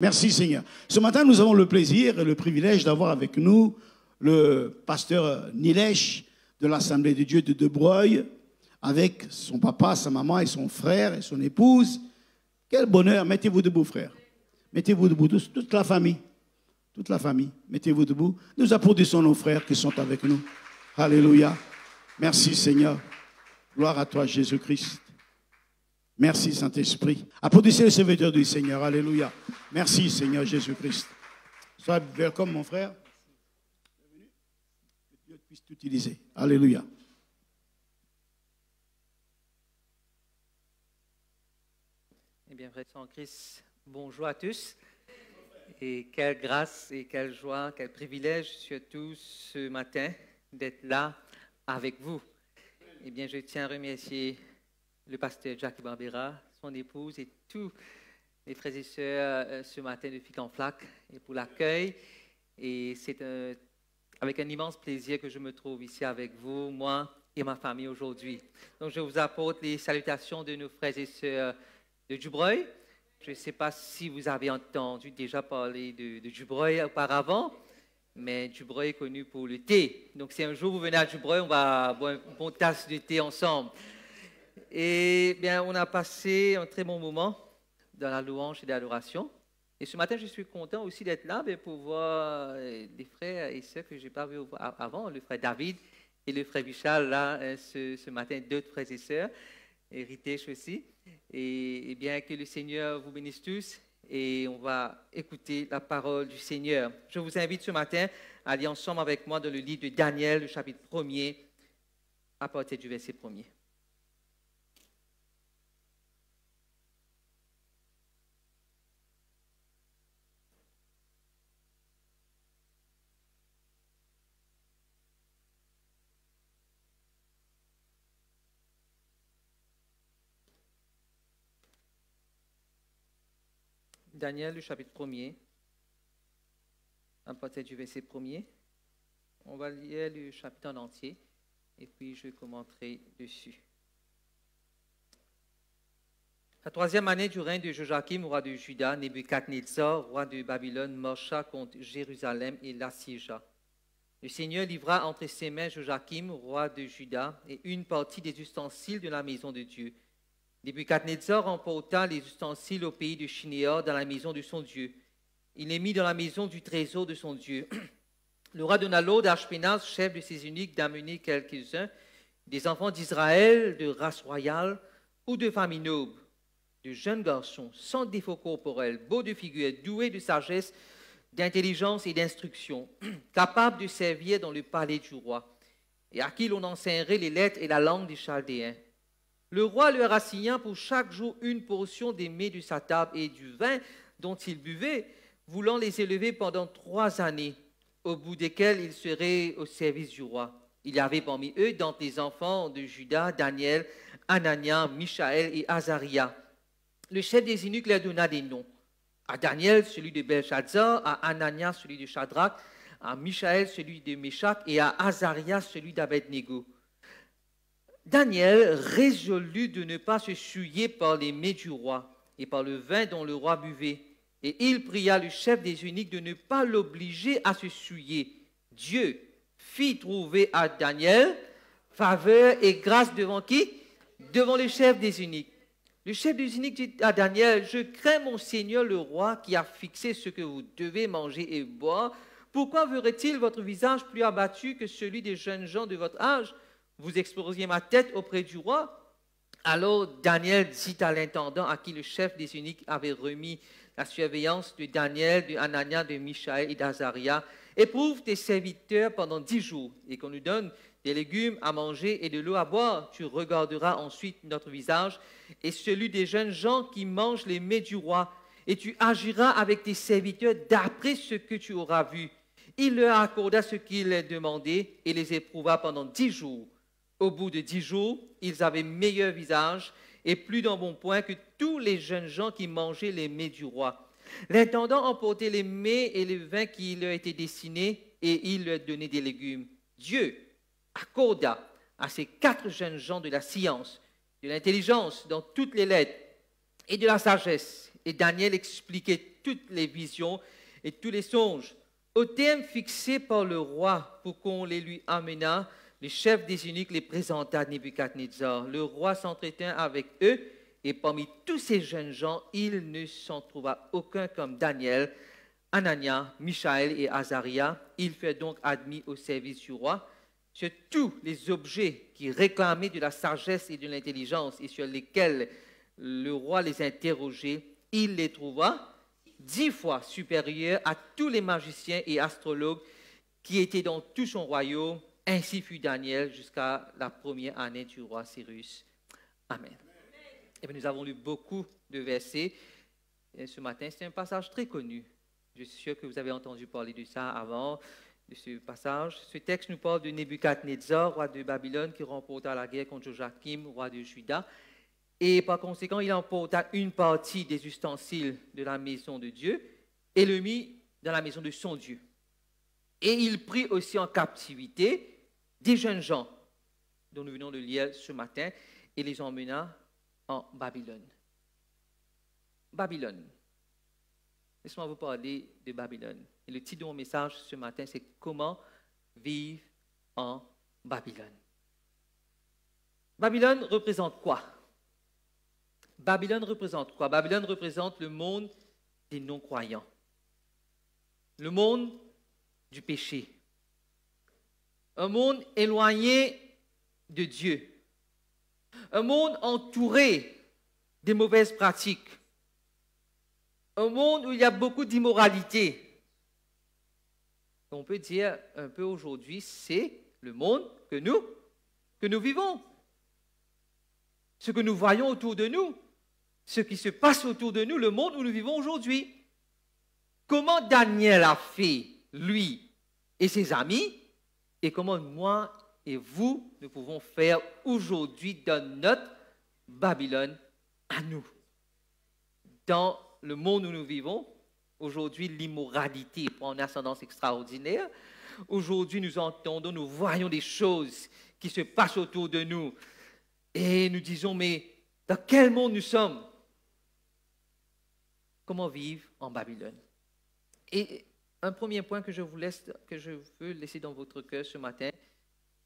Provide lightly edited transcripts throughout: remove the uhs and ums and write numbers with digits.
Merci Seigneur. Ce matin, nous avons le plaisir et le privilège d'avoir avec nous le pasteur Nilesh de l'Assemblée de Dieu de Debreuil, avec son papa, sa maman et son frère et son épouse. Quel bonheur. Mettez-vous debout, frère. Mettez-vous debout, toute la famille. Toute la famille. Mettez-vous debout. Nous applaudissons nos frères qui sont avec nous. Alléluia. Merci Seigneur. Gloire à toi Jésus-Christ. Merci Saint-Esprit. Applaudissez le serviteur du Seigneur. Alléluia. Merci Seigneur Jésus-Christ. Sois welcome mon frère. Bienvenue. Que Dieu puisse t'utiliser. Alléluia. Eh bien, frère en Christ, bonjour à tous. Et quelle grâce et quelle joie, quel privilège surtout ce matin d'être là avec vous. Eh bien, je tiens à remercier le pasteur Jacques Barbera, son épouse et tous les frères et sœurs ce matin de Fic en Flac et pour l'accueil. Et c'est avec un immense plaisir que je me trouve ici avec vous, moi et ma famille aujourd'hui. Donc, je vous apporte les salutations de nos frères et sœurs de Dubreuil. Je ne sais pas si vous avez entendu déjà parler de Dubreuil auparavant, mais Dubreuil est connu pour le thé. Donc, si un jour vous venez à Dubreuil, on va boire une bonne tasse de thé ensemble. Et bien, on a passé un très bon moment dans la louange et l'adoration. Et ce matin, je suis content aussi d'être là pour voir des frères et sœurs que je n'ai pas vus avant, le frère David et le frère Vichal, là, ce matin, d'autres frères et sœurs, et Ritesh aussi. Et bien, que le Seigneur vous bénisse tous et on va écouter la parole du Seigneur. Je vous invite ce matin à aller ensemble avec moi dans le livre de Daniel, le chapitre 1er, à partir du verset 1er. Daniel, le chapitre 1er, à partir du verset 1er. On va lire le chapitre en entier et puis je commenterai dessus. La troisième année du règne de Joachim, roi de Juda, Nebuchadnezzar, roi de Babylone, marcha contre Jérusalem et l'assiégea. Le Seigneur livra entre ses mains Joachim, roi de Juda, et une partie des ustensiles de la maison de Dieu. Nebuchadnezzar emporta les ustensiles au pays de Shinéar dans la maison de son Dieu. Il les mit dans la maison du trésor de son Dieu. Le roi donna l'ordre à Ashpenaz, chef de ses eunuques, d'amener quelques-uns des enfants d'Israël de race royale ou de famille noble, de jeunes garçons, sans défaut corporel, beaux de figure, doués de sagesse, d'intelligence et d'instruction, capables de servir dans le palais du roi, et à qui l'on enseignerait les lettres et la langue des Chaldéens. Le roi leur assigna pour chaque jour une portion des mets de sa table et du vin dont ils buvaient, voulant les élever pendant 3 années, au bout desquelles ils seraient au service du roi. Il y avait parmi eux, d'entre les enfants de Juda, Daniel, Anania, Michaël et Azaria. Le chef des eunuques leur donna des noms. À Daniel, celui de Belshazzar, à Anania, celui de Shadrach, à Michaël, celui de Meshach, et à Azaria, celui d'Abednego. Daniel résolut de ne pas se souiller par les mets du roi et par le vin dont le roi buvait. Et il pria le chef des eunuques de ne pas l'obliger à se souiller. Dieu fit trouver à Daniel faveur et grâce devant qui? Devant le chef des eunuques. Le chef des eunuques dit à Daniel, « Je crains mon Seigneur le roi qui a fixé ce que vous devez manger et boire. Pourquoi verrait-il votre visage plus abattu que celui des jeunes gens de votre âge? Vous explosiez ma tête auprès du roi. » Alors Daniel dit à l'intendant à qui le chef des eunuques avait remis la surveillance de Daniel, de Anania, de Michaël et d'Azaria, « Éprouve tes serviteurs pendant 10 jours et qu'on nous donne des légumes à manger et de l'eau à boire. Tu regarderas ensuite notre visage et celui des jeunes gens qui mangent les mets du roi et tu agiras avec tes serviteurs d'après ce que tu auras vu. » Il leur accorda ce qu'ils demandaient et les éprouva pendant 10 jours. Au bout de 10 jours, ils avaient meilleur visage et plus d'embonpoint que tous les jeunes gens qui mangeaient les mets du roi. L'intendant emportait les mets et les vins qui leur étaient destinés et il leur donnait des légumes. Dieu accorda à ces 4 jeunes gens de la science, de l'intelligence dans toutes les lettres et de la sagesse. Et Daniel expliquait toutes les visions et tous les songes. Au terme fixé par le roi pour qu'on les lui amenât, le chef des eunuques les présenta à Nebuchadnezzar. Le roi s'entretint avec eux, et parmi tous ces jeunes gens, il ne s'en trouva aucun comme Daniel, Anania, Michaël et Azaria. Il fut donc admis au service du roi. Sur tous les objets qui réclamaient de la sagesse et de l'intelligence et sur lesquels le roi les interrogeait, il les trouva 10 fois supérieurs à tous les magiciens et astrologues qui étaient dans tout son royaume. Ainsi fut Daniel jusqu'à la première année du roi Cyrus. Amen. Et bien, nous avons lu beaucoup de versets. Et ce matin, c'est un passage très connu. Je suis sûr que vous avez entendu parler de ça avant, de ce passage. Ce texte nous parle de Nebuchadnezzar, roi de Babylone, qui remporta la guerre contre Joachim, roi de Juda. Et par conséquent, il emporta une partie des ustensiles de la maison de Dieu et le mit dans la maison de son Dieu. Et il prit aussi en captivité des jeunes gens, dont nous venons de lire ce matin, et les emmena en Babylone. Babylone. Laissez-moi vous parler de Babylone. Et le titre de mon message ce matin, c'est « Comment vivre en Babylone ». Babylone représente quoi? Babylone représente quoi? Babylone représente le monde des non-croyants, le monde du péché, un monde éloigné de Dieu, un monde entouré des mauvaises pratiques, un monde où il y a beaucoup d'immoralité. On peut dire un peu aujourd'hui, c'est le monde que nous vivons, ce que nous voyons autour de nous, ce qui se passe autour de nous, le monde où nous vivons aujourd'hui. Comment Daniel a fait, lui et ses amis, et comment moi et vous, nous pouvons faire aujourd'hui dans notre Babylone à nous. Dans le monde où nous vivons, aujourd'hui, l'immoralité prend une ascendance extraordinaire. Aujourd'hui, nous entendons, nous voyons des choses qui se passent autour de nous. Et nous disons, mais dans quel monde nous sommes? Comment vivre en Babylone? Et un premier point que je veux laisser dans votre cœur ce matin,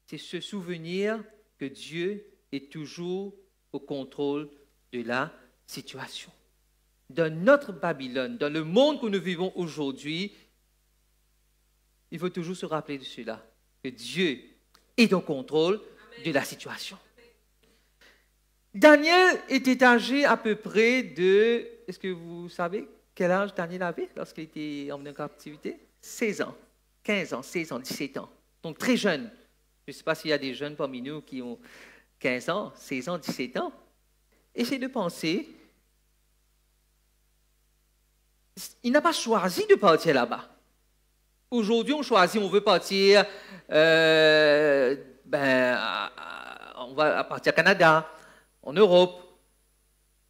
c'est se souvenir que Dieu est toujours au contrôle de la situation. Dans notre Babylone, dans le monde que nous vivons aujourd'hui, il faut toujours se rappeler de cela, que Dieu est au contrôle de la situation. Daniel était âgé à peu près de... Est-ce que vous savez quel âge Daniel avait lorsqu'il était emmené en captivité? 16 ans, 15 ans, 16 ans, 17 ans. Donc très jeune. Je ne sais pas s'il y a des jeunes parmi nous qui ont 15 ans, 16 ans, 17 ans. Essayez de penser. Il n'a pas choisi de partir là-bas. Aujourd'hui, on choisit, on veut partir, on va partir au Canada, en Europe.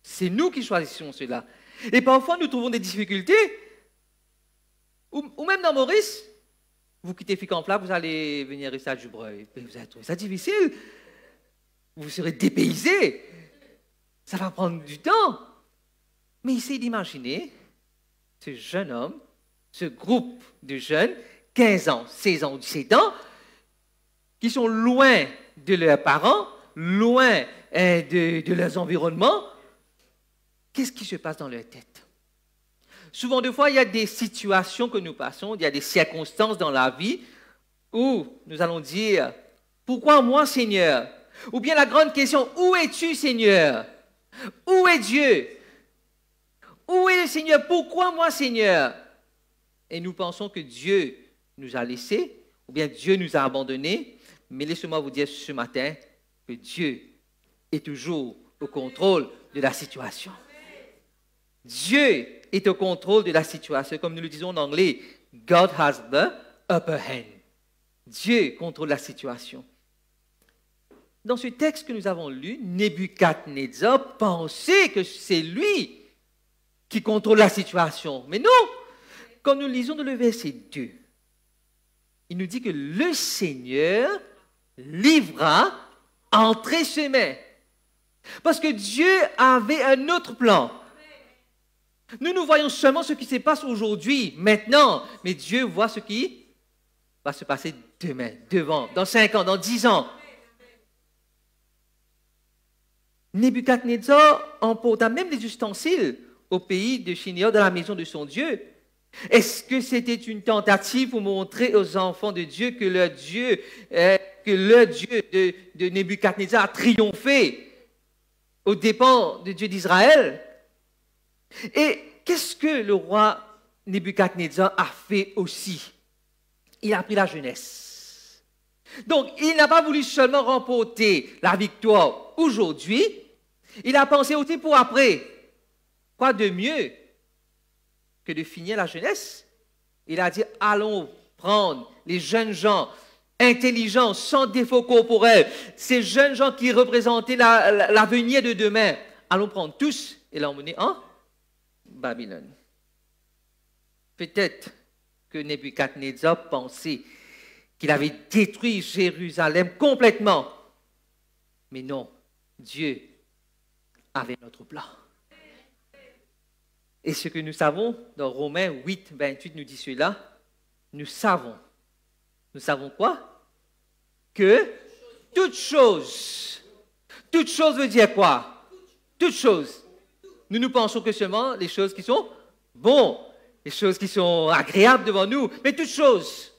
C'est nous qui choisissons cela. Et parfois, nous trouvons des difficultés. Ou même dans Maurice, vous quittez Ficamplats, vous allez venir rester à Dubreuil. Vous allez trouver ça difficile. Vous serez dépaysé. Ça va prendre du temps. Mais essayez d'imaginer ce jeune homme, ce groupe de jeunes, 15 ans, 16 ans ou 17 ans, qui sont loin de leurs parents, loin de leurs environnements. Qu'est-ce qui se passe dans leur tête? Souvent, des fois, il y a des situations que nous passons, il y a des circonstances dans la vie où nous allons dire « Pourquoi moi, Seigneur ?» Ou bien la grande question « Où es-tu, Seigneur ?» Où est Dieu? Où est le Seigneur? Pourquoi moi, Seigneur? Et nous pensons que Dieu nous a laissés, ou bien Dieu nous a abandonnés. Mais laissez-moi vous dire ce matin que Dieu est toujours au contrôle de la situation. Dieu est au contrôle de la situation. Comme nous le disons en anglais, God has the upper hand. Dieu contrôle la situation. Dans ce texte que nous avons lu, Nebuchadnezzar pensait que c'est lui qui contrôle la situation. Mais non, quand nous lisons dans le verset 2, il nous dit que le Seigneur livra entre ses mains. Parce que Dieu avait un autre plan. Nous voyons seulement ce qui se passe aujourd'hui, maintenant, mais Dieu voit ce qui va se passer demain, devant, dans 5 ans, dans 10 ans. Nebuchadnezzar emporta même les ustensiles au pays de Shinéar, dans la maison de son Dieu. Est-ce que c'était une tentative pour montrer aux enfants de Dieu que le Dieu de Nebuchadnezzar a triomphé aux dépens du Dieu d'Israël? Et qu'est-ce que le roi Nebuchadnezzar a fait aussi? Il a pris la jeunesse. Donc, il n'a pas voulu seulement remporter la victoire aujourd'hui, il a pensé aussi pour après. Quoi de mieux que de finir la jeunesse? Il a dit, allons prendre les jeunes gens intelligents, sans défaut corporel, ces jeunes gens qui représentaient l'avenir de demain, allons prendre tous et l'emmener en Babylone. Peut-être que Nebuchadnezzar pensait qu'il avait détruit Jérusalem complètement. Mais non, Dieu avait notre plan. Et ce que nous savons, dans Romains 8, 28 nous dit cela, nous savons quoi? Que toute chose veut dire quoi? Toute chose. Nous pensons que seulement les choses qui sont bonnes, les choses qui sont agréables devant nous, mais toute chose,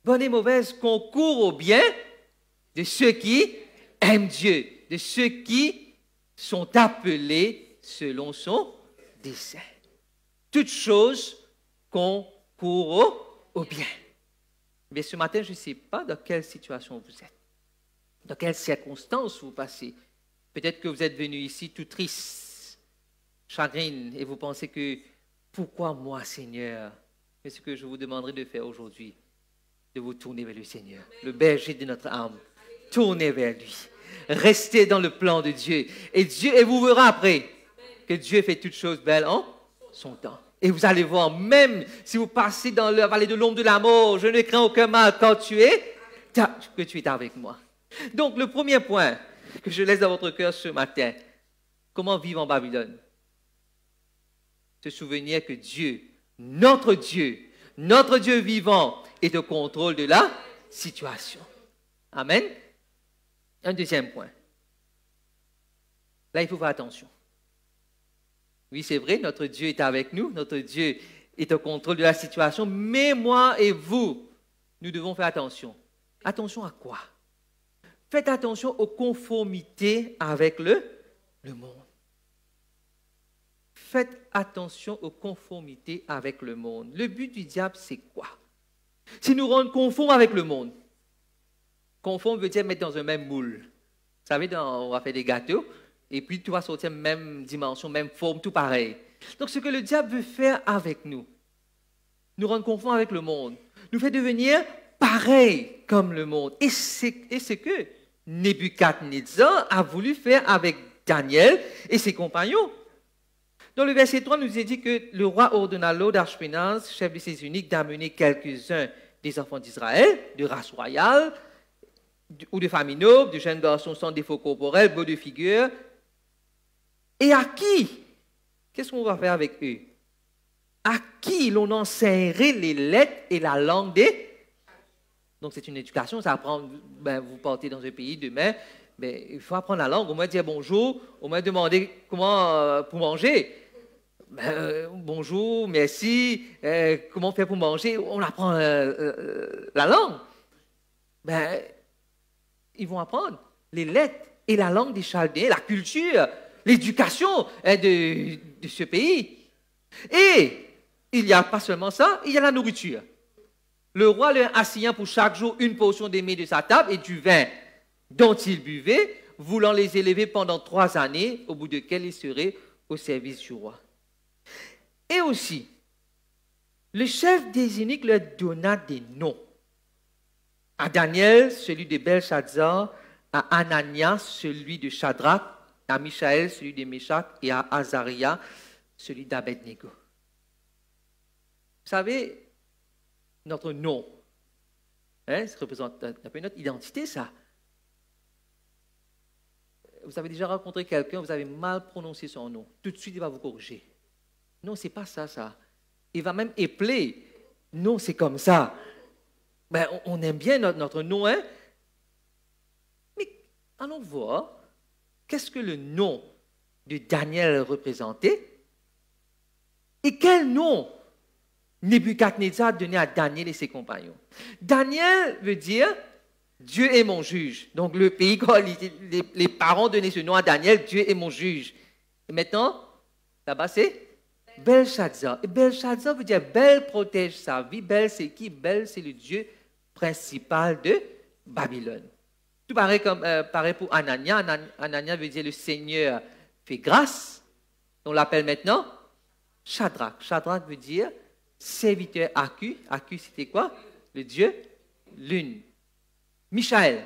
bonne et mauvaise, concourent au bien de ceux qui aiment Dieu, de ceux qui sont appelés selon son dessein. Toute chose concourt au bien. Mais ce matin, je ne sais pas dans quelle situation vous êtes, dans quelles circonstances vous passez. Peut-être que vous êtes venu ici tout triste, chagrin, et vous pensez que pourquoi moi, Seigneur? Mais ce que je vous demanderai de faire aujourd'hui, de vous tourner vers le Seigneur, le berger de notre âme. Tournez vers lui. Restez dans le plan de Dieu. Et vous verrez après que Dieu fait toutes choses belles en son temps. Et vous allez voir, même si vous passez dans la vallée de l'ombre de la mort, je ne crains aucun mal quand tu es avec moi. Donc, le premier point que je laisse dans votre cœur ce matin, comment vivre en Babylone? Se souvenir que Dieu, notre Dieu vivant, est au contrôle de la situation. Amen. Un deuxième point. Là, il faut faire attention. Oui, c'est vrai, notre Dieu est avec nous, notre Dieu est au contrôle de la situation, mais moi et vous, nous devons faire attention. Attention à quoi? Faites attention aux conformités avec le monde. Faites attention aux conformités avec le monde. Le but du diable, c'est quoi? C'est nous rendre conformes avec le monde. Conforme veut dire mettre dans un même moule. Vous savez, on va faire des gâteaux, et puis tout va sortir même dimension, même forme, tout pareil. Donc ce que le diable veut faire avec nous rendre conformes avec le monde, nous fait devenir pareil comme le monde. Et c'est ce que Nebuchadnezzar a voulu faire avec Daniel et ses compagnons. Dans le verset 3, nous est dit que le roi ordonna l'eau d'Ashpenaz, chef de ses eunuques, d'amener quelques-uns des enfants d'Israël, de race royale, ou de famille noble, de jeunes garçons sans défaut corporel, beaux de figure. Et à qui? Qu'est-ce qu'on va faire avec eux? À qui l'on enseignerait les lettres et la langue des... Donc c'est une éducation, ça apprend, vous partez dans un pays demain, il faut apprendre la langue, au moins dire bonjour, au moins demander comment pour manger. Bonjour, merci, comment faire pour manger? On apprend la langue. Ils vont apprendre les lettres et la langue des Chaldéens, la culture, l'éducation de ce pays. Et il n'y a pas seulement ça, il y a la nourriture. Le roi leur assigna pour chaque jour une portion des mets de sa table et du vin dont il buvait, voulant les élever pendant 3 années, au bout desquelles ils seraient au service du roi. Et aussi, le chef des eunuques leur donna des noms. À Daniel, celui de Belshazzar, à Ananias, celui de Shadrach, à Michaël, celui de Meshach, et à Azaria, celui d'Abednego. Vous savez, notre nom, ça représente un peu notre identité, ça. Vous avez déjà rencontré quelqu'un, vous avez mal prononcé son nom. Tout de suite, il va vous corriger. Non, c'est pas ça, ça. Il va même épeler. Non, c'est comme ça. Ben, on aime bien notre nom, hein? Mais allons voir, qu'est-ce que le nom de Daniel représentait? Et quel nom Nebuchadnezzar a donné à Daniel et ses compagnons? Daniel veut dire Dieu est mon juge. Donc le pays, quand les parents donnaient ce nom à Daniel, Dieu est mon juge. Et maintenant, là-bas c'est Belshazzar. Et Belshazzar veut dire Bel protège sa vie. Bel c'est qui? Bel c'est le Dieu principal de Babylone. Tout pareil pour Anania. Anania veut dire le Seigneur fait grâce. On l'appelle maintenant Shadrach. Shadrach veut dire serviteur Aku. Aku, c'était quoi? Le Dieu lune. Michaël.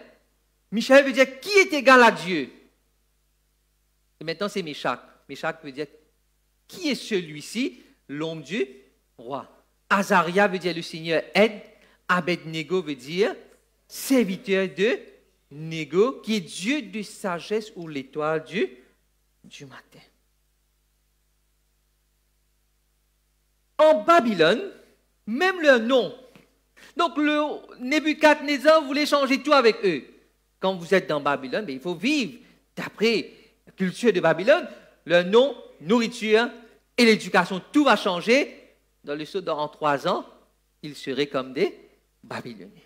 Michaël veut dire qui est égal à Dieu. Et maintenant, c'est Meshach. Meshach veut dire qui est celui-ci? L'homme du roi. Azaria veut dire le Seigneur aide. Abednego veut dire serviteur de Négo, qui est Dieu de sagesse ou l'étoile du matin. En Babylone, même leur nom. Donc, le Nebuchadnezzar voulait changer tout avec eux. Quand vous êtes dans Babylone, il faut vivre d'après la culture de Babylone. Leur nom, nourriture et l'éducation, tout va changer. Dans le saut, en 3 ans, ils seraient comme des Babyloniens.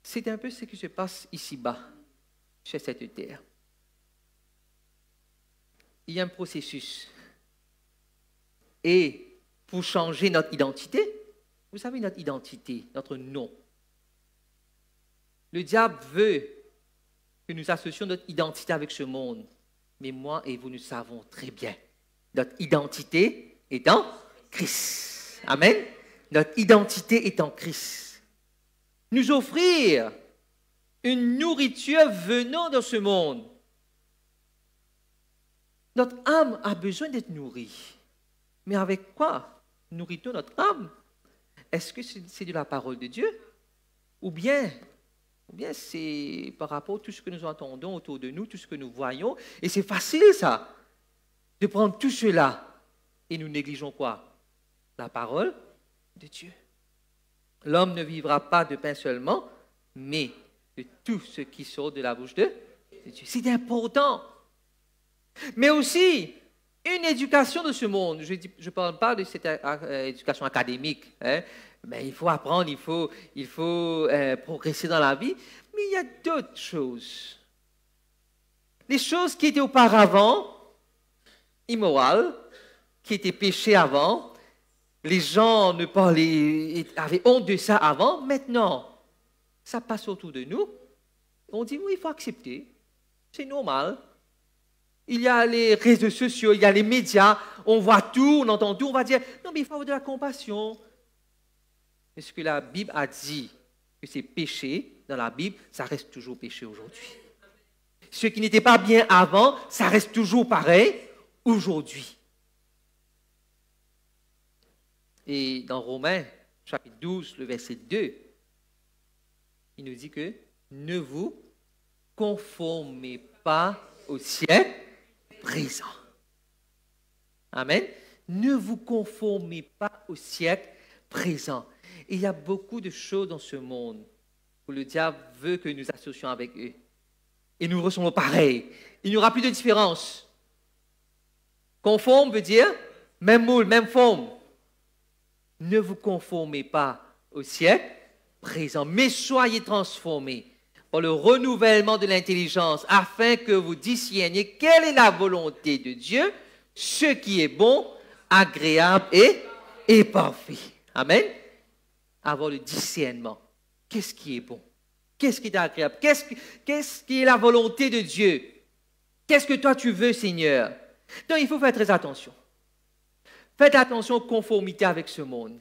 C'est un peu ce qui se passe ici-bas, sur cette terre. Il y a un processus. Et pour changer notre identité, vous savez notre identité, notre nom. Le diable veut que nous associons notre identité avec ce monde. Mais moi et vous, nous savons très bien. Notre identité est en Christ. Amen. Notre identité est en Christ. Nous offrir une nourriture venant de ce monde. Notre âme a besoin d'être nourrie. Mais avec quoi nourrit-on notre âme? Est-ce que c'est de la parole de Dieu? Ou bien c'est par rapport à tout ce que nous entendons autour de nous, tout ce que nous voyons. Et c'est facile, ça, de prendre tout cela. Et nous négligeons quoi? La parole de Dieu. L'homme ne vivra pas de pain seulement, mais de tout ce qui sort de la bouche de Dieu. C'est important. Mais aussi, une éducation de ce monde. Je ne parle pas de cette éducation académique. Mais il faut apprendre, il faut progresser dans la vie. Mais il y a d'autres choses. Les choses qui étaient auparavant immorales, qui étaient péchées avant, les gens avaient honte de ça avant. Maintenant, ça passe autour de nous. On dit, oui, il faut accepter. C'est normal. Il y a les réseaux sociaux, il y a les médias, on voit tout, on entend tout, on va dire, non, mais il faut avoir de la compassion. Mais ce que la Bible a dit, que c'est péché, dans la Bible, ça reste toujours péché aujourd'hui. Ce qui n'était pas bien avant, ça reste toujours pareil aujourd'hui. Et dans Romains, chapitre 12, le verset 2, il nous dit que ne vous conformez pas au siècle présent. Amen. Ne vous conformez pas au siècle présent. Et il y a beaucoup de choses dans ce monde où le diable veut que nous associons avec eux. Et nous ressemblons pareil. Il n'y aura plus de différence. Conforme veut dire même moule, même forme. Ne vous conformez pas au siècle présent, mais soyez transformés par le renouvellement de l'intelligence, afin que vous discerniez quelle est la volonté de Dieu, ce qui est bon, agréable et parfait. Amen. Avoir le discernement. Qu'est-ce qui est bon? Qu'est-ce qui est agréable? Qu'est-ce qui est la volonté de Dieu? Qu'est-ce que toi tu veux, Seigneur? Donc il faut faire très attention. Faites attention aux conformités avec ce monde.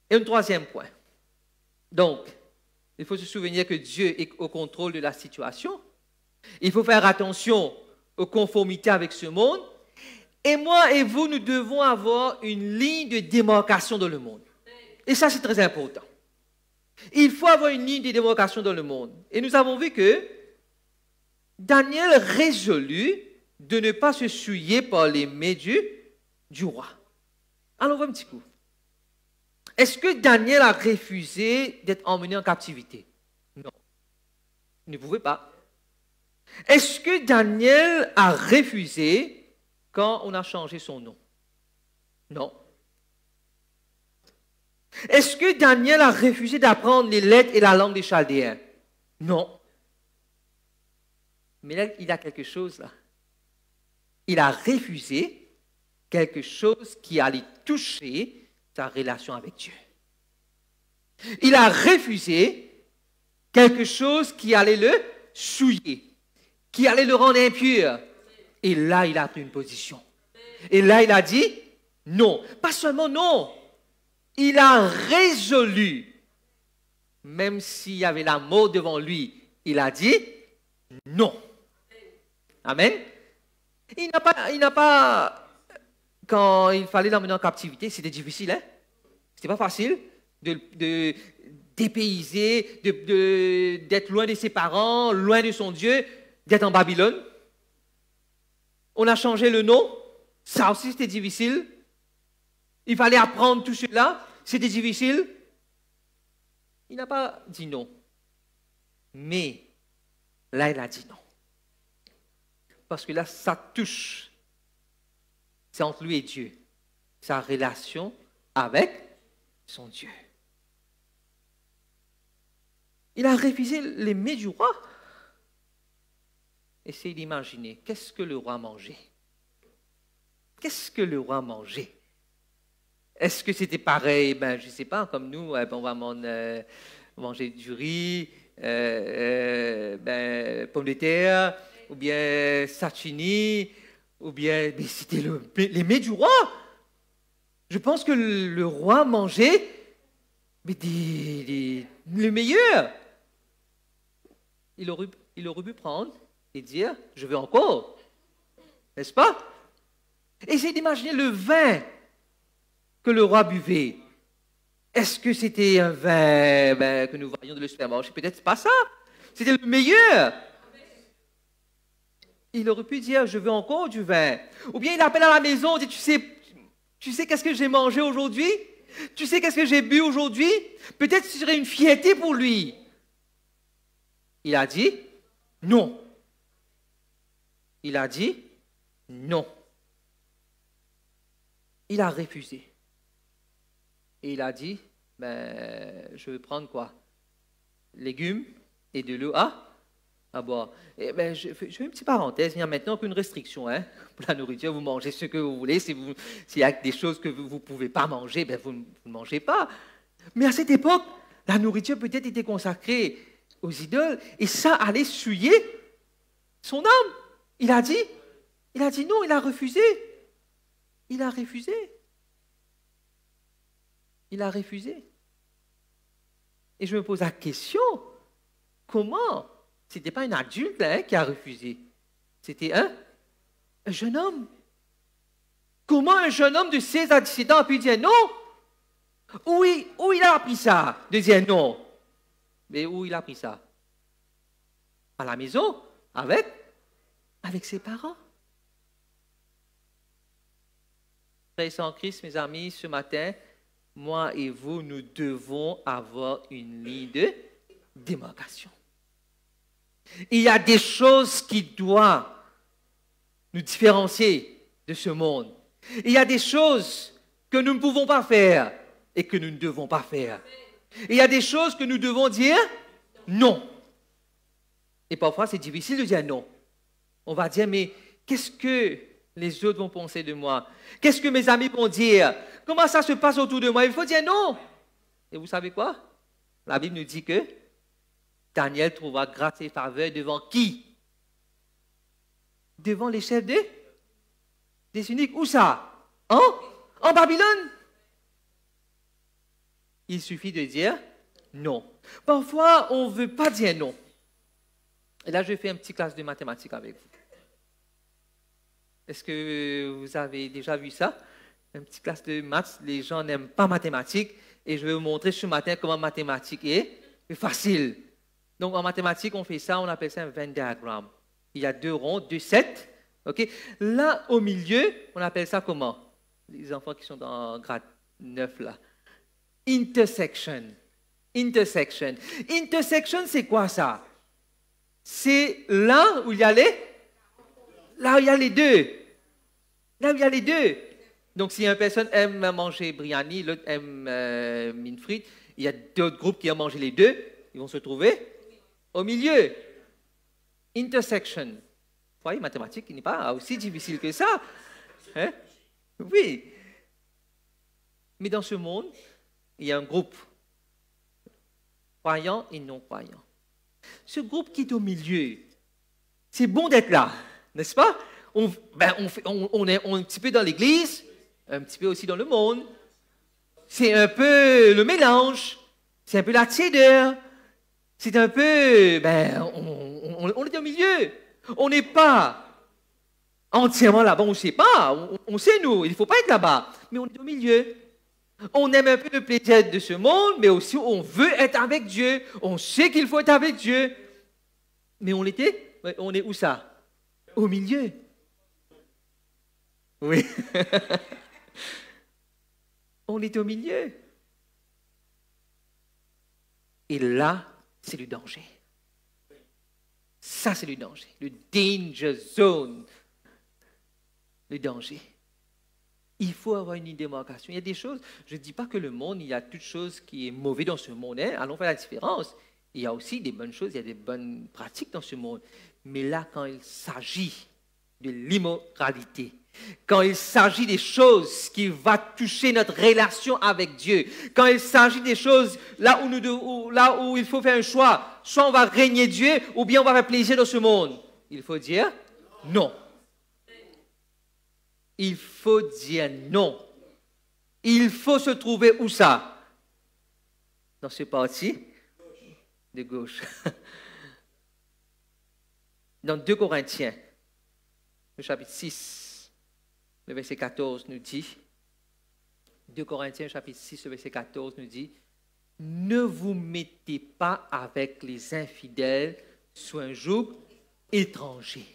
Et un troisième point. Donc, il faut se souvenir que Dieu est au contrôle de la situation. Il faut faire attention aux conformités avec ce monde. Et moi et vous, nous devons avoir une ligne de démarcation dans le monde. Et ça, c'est très important. Il faut avoir une ligne de démarcation dans le monde. Et nous avons vu que Daniel résolut de ne pas se souiller par les mets du roi. Allons voir un petit coup. Est-ce que Daniel a refusé d'être emmené en captivité? Non. Il ne pouvait pas. Est-ce que Daniel a refusé quand on a changé son nom? Non. Est-ce que Daniel a refusé d'apprendre les lettres et la langue des Chaldéens? Non. Mais là, il y a quelque chose là. Il a refusé quelque chose qui allait toucher sa relation avec Dieu. Il a refusé quelque chose qui allait le souiller, qui allait le rendre impur. Et là, il a pris une position. Et là, il a dit non. Pas seulement non. Il a résolu, même s'il y avait la mort devant lui, il a dit non. Amen. Il n'a pas, quand il fallait l'emmener en captivité, c'était difficile, hein? C'était pas facile de dépayser, d'être loin de ses parents, loin de son Dieu, d'être en Babylone. On a changé le nom, ça aussi c'était difficile. Il fallait apprendre tout cela, c'était difficile. Il n'a pas dit non. Mais là, il a dit non. Parce que là, ça touche. C'est entre lui et Dieu. Sa relation avec son Dieu. Il a refusé les mets du roi. Essayez d'imaginer, qu'est-ce que le roi mangeait? Qu'est-ce que le roi mangeait? Est-ce que c'était pareil? Ben, je ne sais pas, comme nous, on va manger du riz, pommes de terre, ou bien sashimi, ou bien c'était les mets du roi. Je pense que le roi mangeait le meilleur. Il aurait pu prendre et dire, je veux encore. N'est-ce pas? Essayez d'imaginer le vin que le roi buvait. Est-ce que c'était un vin que nous voyons de le supermarché? Peut-être pas ça. C'était le meilleur. Il aurait pu dire, je veux encore du vin. Ou bien il appelle à la maison et dit, tu sais qu'est-ce que j'ai mangé aujourd'hui? Tu sais qu'est-ce que j'ai bu aujourd'hui? Peut-être ce serait une fierté pour lui. Il a dit, non. Il a dit, non. Il a refusé. Et il a dit, je veux prendre quoi? Légumes et de l'eau à boire. Et je fais une petite parenthèse, il n'y a maintenant qu'une restriction pour la nourriture. Vous mangez ce que vous voulez. S'il y a des choses que vous ne pouvez pas manger, vous ne mangez pas. Mais à cette époque, la nourriture peut-être était consacrée aux idoles et ça allait souiller son âme. Il a dit non, il a refusé. Il a refusé. Il a refusé. Et je me pose la question, comment? Ce n'était pas un adulte qui a refusé. C'était un jeune homme. Comment un jeune homme de 16 à 17 ans a pu dire non? Où il a appris ça, de dire non? Mais où il a appris ça? À la maison, avec ses parents. Frères et en Christ, mes amis, ce matin, moi et vous, nous devons avoir une ligne de démarcation. Il y a des choses qui doivent nous différencier de ce monde. Il y a des choses que nous ne pouvons pas faire et que nous ne devons pas faire. Il y a des choses que nous devons dire non. Et parfois, c'est difficile de dire non. On va dire, mais qu'est-ce que les autres vont penser de moi? Qu'est-ce que mes amis vont dire? Comment ça se passe autour de moi? Il faut dire non. Et vous savez quoi? La Bible nous dit que Daniel trouva grâce et faveur devant qui? Devant les chefs des eunuques. Où ça? En Babylone. Il suffit de dire non. Parfois, on ne veut pas dire non. Et là, je fais une petite classe de mathématiques avec vous. Est-ce que vous avez déjà vu ça? Une petite classe de maths, les gens n'aiment pas mathématiques. Et je vais vous montrer ce matin comment mathématiques est facile. Donc, en mathématiques, on fait ça, on appelle ça un Venn diagramme. Il y a 2 ronds, 2 sets. Okay? Là, au milieu, on appelle ça comment? Les enfants qui sont dans grade 9, là. Intersection. Intersection. Intersection, c'est quoi ça? C'est là où il y a les... Là où il y a les deux. Là où il y a les deux. Donc, si une personne aime manger biryani, l'autre aime mine frite, il y a d'autres groupes qui aiment manger les deux, ils vont se trouver au milieu. Intersection. Vous voyez, mathématiques, il n'est pas aussi difficile que ça. Hein? Oui. Mais dans ce monde, il y a un groupe, croyants et non-croyants. Ce groupe qui est au milieu, c'est bon d'être là, n'est-ce pas? On est un petit peu dans l'église, un petit peu aussi dans le monde. C'est un peu le mélange, c'est un peu la tiédeur, c'est un peu, on est au milieu. On n'est pas entièrement là-bas, on ne sait pas, on sait nous, il ne faut pas être là-bas, mais on est au milieu. On aime un peu le plaisir de ce monde, mais aussi on veut être avec Dieu, on sait qu'il faut être avec Dieu. Mais on l'était? On est où ça? Au milieu. Oui. On est au milieu. Et là, c'est le danger. Ça, c'est le danger. Le danger zone. Le danger. Il faut avoir une démarcation. Il y a des choses, je ne dis pas que le monde, il y a toute chose qui est mauvaise dans ce monde. Hein? Allons faire la différence. Il y a aussi des bonnes choses, il y a des bonnes pratiques dans ce monde. Mais là, quand il s'agit de l'immoralité, quand il s'agit des choses qui vont toucher notre relation avec Dieu, quand il s'agit des choses là où il faut faire un choix, soit on va régner Dieu ou bien on va faire plaisir dans ce monde, il faut dire non. Il faut dire non. Il faut se trouver où ça? Dans ce parti de gauche. Dans 2 Corinthiens, le chapitre 6, le verset 14 nous dit, 2 Corinthiens, chapitre 6, le verset 14 nous dit, ne vous mettez pas avec les infidèles sous un joug étranger.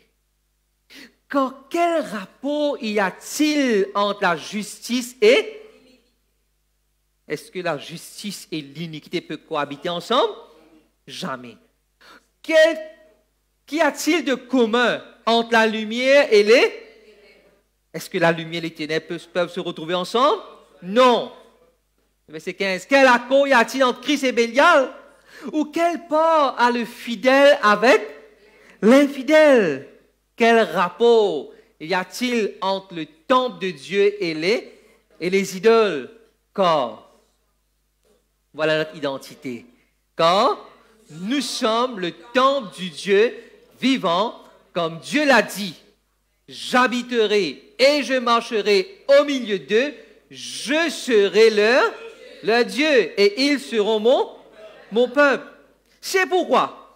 Car quel rapport y a-t-il entre la justice et... Est-ce que la justice et l'iniquité peuvent cohabiter ensemble? Jamais. Qu'y a-t-il de commun entre la lumière et les... Est-ce que la lumière et les ténèbres peuvent se retrouver ensemble? Non. Verset 15. Quel accord y a-t-il entre Christ et Bélial? Ou quel part a le fidèle avec l'infidèle? Quel rapport y a-t-il entre le temple de Dieu et les idoles? Car, voilà notre identité. Car nous sommes le temple du Dieu vivant, comme Dieu l'a dit. J'habiterai et je marcherai au milieu d'eux, je serai leur Dieu et ils seront mon peuple. C'est pourquoi.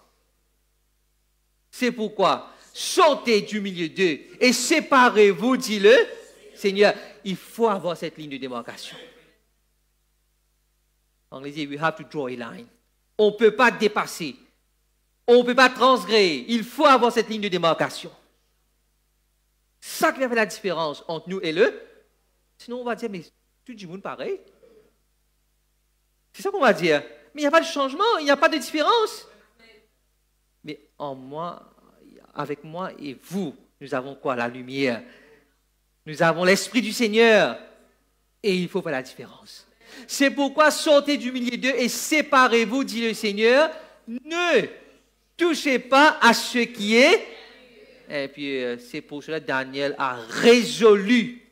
Sortez du milieu d'eux et séparez-vous, dit le Seigneur. Il faut avoir cette ligne de démarcation. En anglais, we have to draw a line. On ne peut pas dépasser. On ne peut pas transgresser. Il faut avoir cette ligne de démarcation. Ça qui va faire la différence entre nous et eux. Sinon, on va dire, mais tout le monde pareil. C'est ça qu'on va dire. Mais il n'y a pas de changement, il n'y a pas de différence. Mais en moi, avec moi et vous, nous avons quoi? La lumière. Nous avons l'Esprit du Seigneur. Et il faut faire la différence. C'est pourquoi sortez du milieu d'eux et séparez-vous, dit le Seigneur. Ne touchez pas à ce qui est. Et puis, c'est pour cela que Daniel a résolu.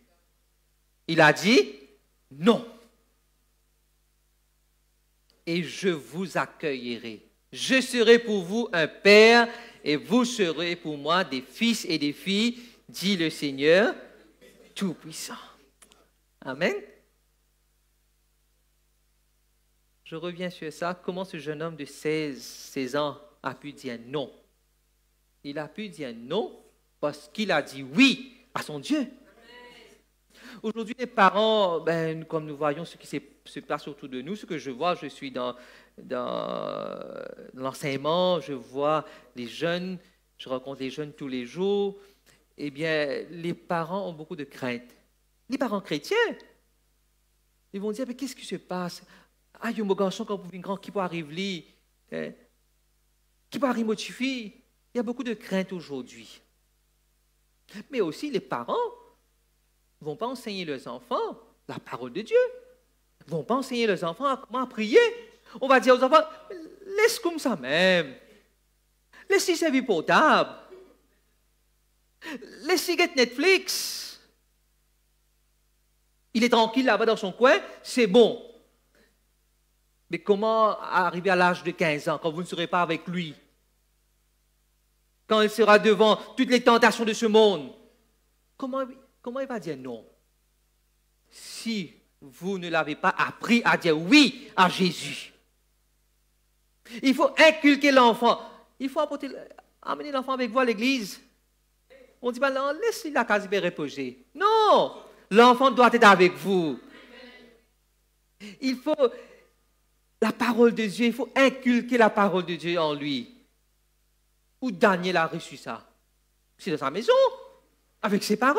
Il a dit non. Et je vous accueillerai. Je serai pour vous un père et vous serez pour moi des fils et des filles, dit le Seigneur Tout-Puissant. Amen. Je reviens sur ça. Comment ce jeune homme de 16 ans a pu dire non? Il a pu dire non parce qu'il a dit oui à son Dieu. Aujourd'hui, les parents, comme nous voyons ce qui se passe autour de nous, ce que je vois, je suis dans l'enseignement, je vois les jeunes je rencontre les jeunes tous les jours, eh bien, les parents ont beaucoup de craintes. Les parents chrétiens, ils vont dire, mais qu'est-ce qui se passe? Ah, il y a un garçon qui peut arriver, qui peut arriver motivé. Il y a beaucoup de craintes aujourd'hui. Mais aussi, les parents ne vont pas enseigner leurs enfants la parole de Dieu. Ils ne vont pas enseigner leurs enfants comment prier. On va dire aux enfants, laisse comme ça même. Laisse-y servir portable. Laisse-y get Netflix. Il est tranquille là-bas dans son coin, c'est bon. Mais comment arriver à l'âge de 15 ans quand vous ne serez pas avec lui? Quand il sera devant toutes les tentations de ce monde? Comment il va dire non? Si vous ne l'avez pas appris à dire oui à Jésus. Il faut inculquer l'enfant. Il faut amener l'enfant avec vous à l'église. On dit, non, laissez la case reposer. Non, l'enfant doit être avec vous. Il faut la parole de Dieu, il faut inculquer la parole de Dieu en lui. Où Daniel a reçu ça? C'est dans sa maison, avec ses parents.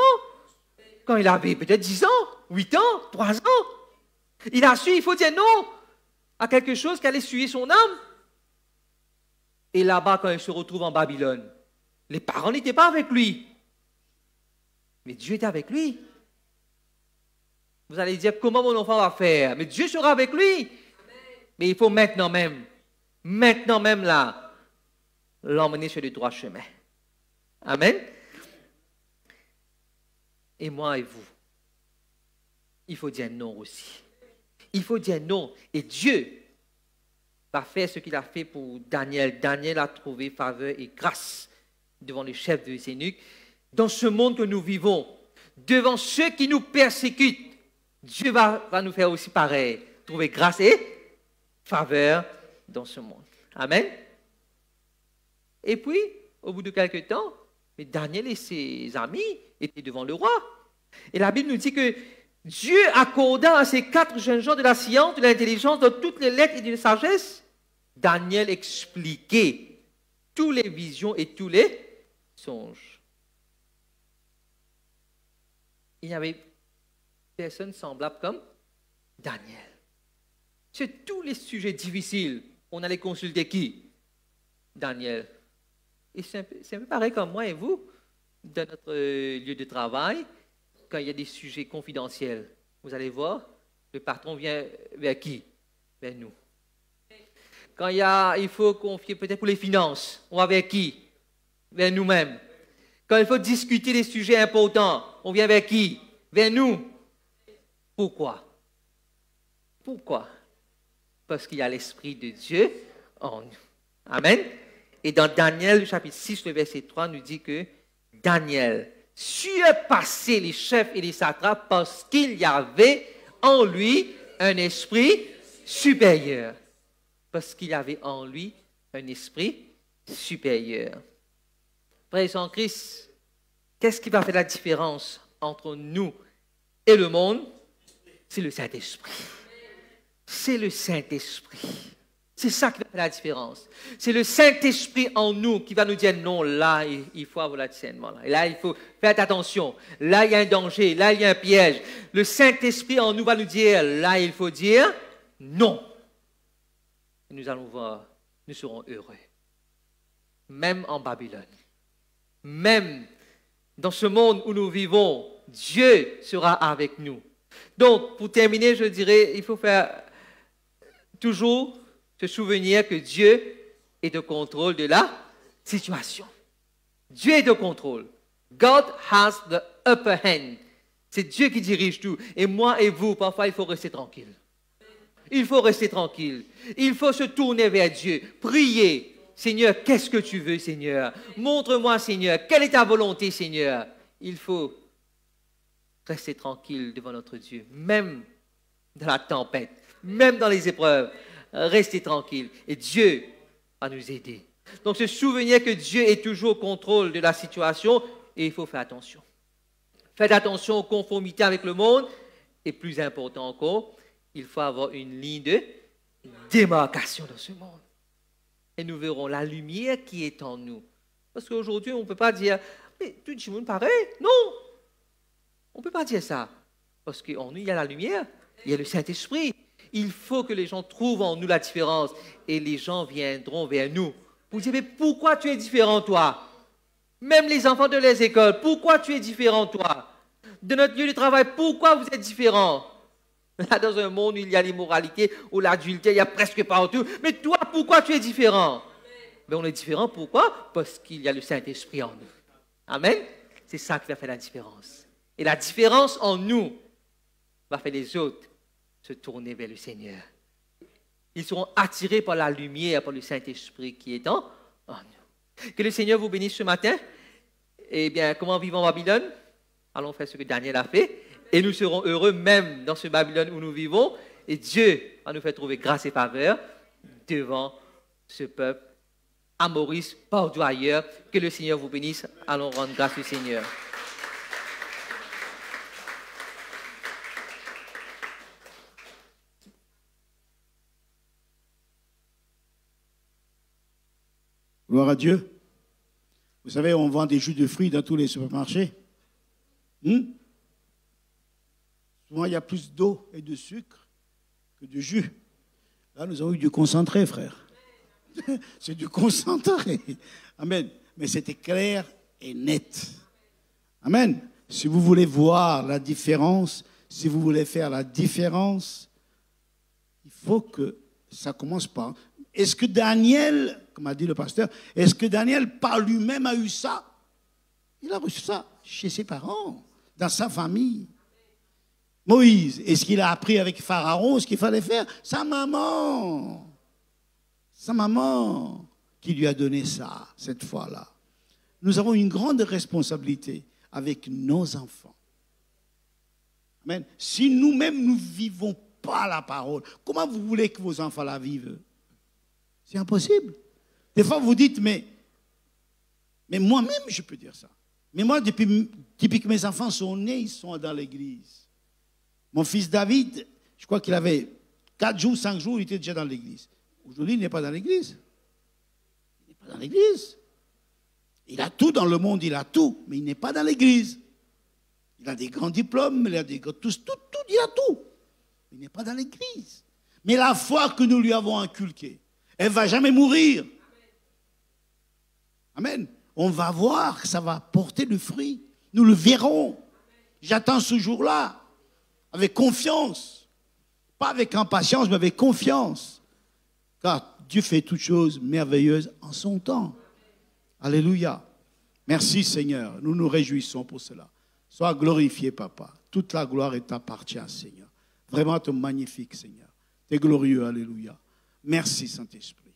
Quand il avait peut-être 10 ans, 8 ans, 3 ans. Il a su, il faut dire non à quelque chose qui allait suer son âme. Et là-bas, quand il se retrouve en Babylone, les parents n'étaient pas avec lui. Mais Dieu était avec lui. Vous allez dire, comment mon enfant va faire? Mais Dieu sera avec lui. Mais il faut maintenant même là, l'emmener sur le droit chemin. Amen. Et moi et vous, il faut dire non aussi. Il faut dire non. Et Dieu va faire ce qu'il a fait pour Daniel. Daniel a trouvé faveur et grâce devant le chef des eunuques. Dans ce monde que nous vivons, devant ceux qui nous persécutent, Dieu va nous faire aussi pareil. Trouver grâce et faveur dans ce monde. Amen. Et puis, au bout de quelques temps, Daniel et ses amis étaient devant le roi. Et la Bible nous dit que Dieu accorda à ces 4 jeunes gens de la science, de l'intelligence, de toutes les lettres et de la sagesse. Daniel expliquait toutes les visions et tous les songes. Il n'y avait personne semblable comme Daniel. Sur tous les sujets difficiles, on allait consulter qui? Daniel. Et c'est un peu pareil comme moi et vous, dans notre lieu de travail, quand il y a des sujets confidentiels. Vous allez voir, le patron vient vers qui? Vers nous. Quand il faut confier peut-être pour les finances, on va vers qui? Vers nous-mêmes. Quand il faut discuter des sujets importants, on vient vers qui? Vers nous. Pourquoi? Pourquoi? Parce qu'il y a l'Esprit de Dieu en nous. Amen. Et dans Daniel, chapitre 6, le verset 3, nous dit que Daniel surpassait les chefs et les satrapes parce qu'il y avait en lui un esprit supérieur. Parce qu'il y avait en lui un esprit supérieur. Frères en Christ, qu'est-ce qui va faire la différence entre nous et le monde? C'est le Saint-Esprit. C'est le Saint-Esprit. C'est ça qui va faire la différence. C'est le Saint-Esprit en nous qui va nous dire non, là, il faut avoir l'attisènement. Là, il faut faire attention. Là, il y a un danger. Là, il y a un piège. Le Saint-Esprit en nous va nous dire, là, il faut dire non. Et nous allons voir, nous serons heureux. Même en Babylone. Même dans ce monde où nous vivons, Dieu sera avec nous. Donc, pour terminer, je dirais, il faut faire toujours se souvenir que Dieu est au contrôle de la situation. Dieu est au contrôle. God has the upper hand. C'est Dieu qui dirige tout. Et moi et vous, parfois, il faut rester tranquille. Il faut rester tranquille. Il faut se tourner vers Dieu. Prier. Seigneur, qu'est-ce que tu veux, Seigneur? Montre-moi, Seigneur, quelle est ta volonté, Seigneur? Il faut rester tranquille devant notre Dieu, même dans la tempête, même dans les épreuves. Restez tranquille et Dieu va nous aider. Donc, se souvenir que Dieu est toujours au contrôle de la situation et il faut faire attention. Faites attention aux conformités avec le monde et plus important encore, il faut avoir une ligne de démarcation dans ce monde. Et nous verrons la lumière qui est en nous. Parce qu'aujourd'hui, on ne peut pas dire, mais tout le monde pareil. Non, on ne peut pas dire ça. Parce qu'en nous, il y a la lumière, il y a le Saint-Esprit. Il faut que les gens trouvent en nous la différence. Et les gens viendront vers nous. Vous dites, mais pourquoi tu es différent, toi? Même les enfants de les écoles, pourquoi tu es différent, toi? De notre lieu de travail, pourquoi vous êtes différent? Là, dans un monde où il y a l'immoralité, où l'adultère, il y a presque partout. Mais toi, pourquoi tu es différent? Mais on est différent, pourquoi? Parce qu'il y a le Saint-Esprit en nous. Amen. C'est ça qui va faire la différence. Et la différence en nous va faire les autres se tourner vers le Seigneur. Ils seront attirés par la lumière, par le Saint-Esprit qui est en nous. Que le Seigneur vous bénisse ce matin. Eh bien, comment vivre en Babylone? Allons faire ce que Daniel a fait. Et nous serons heureux même dans ce Babylone où nous vivons. Et Dieu va nous faire trouver grâce et faveur devant ce peuple. À Maurice, partout ailleurs. Que le Seigneur vous bénisse. Allons rendre grâce au Seigneur. Gloire à Dieu. Vous savez, on vend des jus de fruits dans tous les supermarchés. Souvent, il y a plus d'eau et de sucre que de jus. Là, nous avons eu du concentré, frère. C'est du concentré. Amen. Mais c'était clair et net. Amen. Si vous voulez voir la différence, si vous voulez faire la différence, il faut que ça commence par... Est-ce que Daniel, comme a dit le pasteur, est-ce que Daniel par lui-même a eu ça? Il a reçu ça chez ses parents, dans sa famille. Moïse, est-ce qu'il a appris avec Pharaon ce qu'il fallait faire? Sa maman qui lui a donné ça, cette fois-là. Nous avons une grande responsabilité avec nos enfants. Amen. Si nous-mêmes, nous ne vivons pas la parole, comment vous voulez que vos enfants la vivent? C'est impossible. Des fois, vous dites, mais moi-même, je peux dire ça. Mais moi, depuis que mes enfants sont nés, ils sont dans l'église. Mon fils David, je crois qu'il avait 4 jours, 5 jours, il était déjà dans l'église. Aujourd'hui, il n'est pas dans l'église. Il n'est pas dans l'église. Il a tout dans le monde, il a tout, mais il n'est pas dans l'église. Il a des grands diplômes, il a des tout, il a tout. Il n'est pas dans l'église. Mais la foi que nous lui avons inculquée, elle ne va jamais mourir. Amen. On va voir que ça va porter du fruit. Nous le verrons. J'attends ce jour-là avec confiance. Pas avec impatience, mais avec confiance. Car Dieu fait toutes choses merveilleuses en son temps. Alléluia. Merci Seigneur. Nous nous réjouissons pour cela. Sois glorifié, Papa. Toute la gloire t'appartient, Seigneur. Vraiment, tu es magnifique, Seigneur. Tu es glorieux. Alléluia. Merci, Saint-Esprit.